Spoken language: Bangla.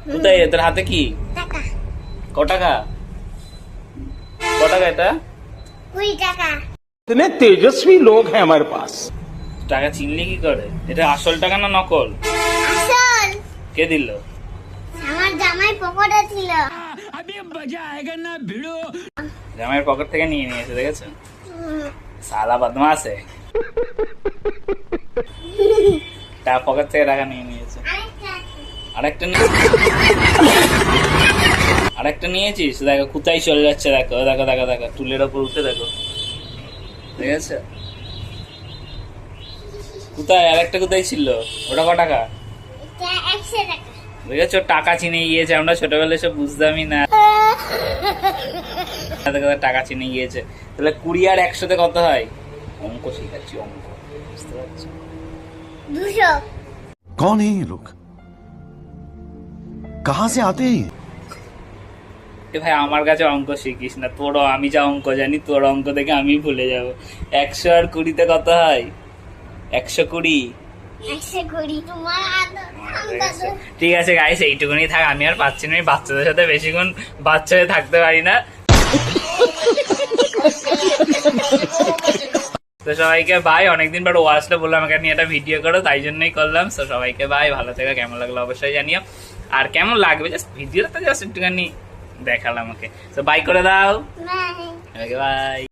কোথায় তোর হাতে কি? ক টাকা? ক টাকা এটা? 20 টাকা। इतने तेजस्वी लोग हैं हमारे पास। টাকা চিনলি কি করে? এটা আসল টাকা না নকল? আসল। কে দিল? আমার জামাই পকেটে ছিল। জামাইয়ের পকেট থেকে নিয়ে নিয়েছে, দেখেছো? সালা বদমাশ है। তার পকেট থেকে টাকা নিয়ে নিয়েছে। আরেকটা নিয়েছিস? দেখো কোথায় চলে যাচ্ছে, দেখো দেখো দেখো দেখো, টুলের ওপর উঠে দেখো, ঠিক আছে? কোথায় আরেকটা কোথায় ছিল? ওটা ক টাকা? এটা 100 টাকা। দেখেছো, টাকা চিনে গিয়েছে। আমরা ছোটবেলায় সব বুঝতামই না, টাকা চিনে গিয়েছে। তাহলে 20 আর 100 কত হয়? অঙ্ক শিখাচ্ছি, অঙ্ক, বুঝতে পারছো? 200। कौन है ये लोग? कहां से आते हैं? এ ভাই, আমার কাছে অঙ্ক শিখিস না। তোরও আমি যা অঙ্ক জানি, তোর অঙ্ক দেখে আমি ভুলে যাব। 100 আর 20 কত হয়? 120। 120 তোমার ঠিক আছে গাইস, এইটুকুনি থাক। আমি আর পাচ্ছি না, আমি বাচ্চাদের সাথে বেশিক্ষণ বাচ্চা হয়ে থাকতে পারি না। তো সবাইকে বাই। অনেকদিন পর ও আসলে বললো আমাকে নিয়ে একটা ভিডিও করো, তাই জন্যই করলাম। তো সবাইকে বাই, ভালো থেকে। কেমন লাগলো অবশ্যই জানিও, আর কেমন লাগবে জাস্ট ভিডিওটা জাস্ট একটুখানি দেখালাম। ওকে, তো বাই করে দাও। বাই। Okay bye.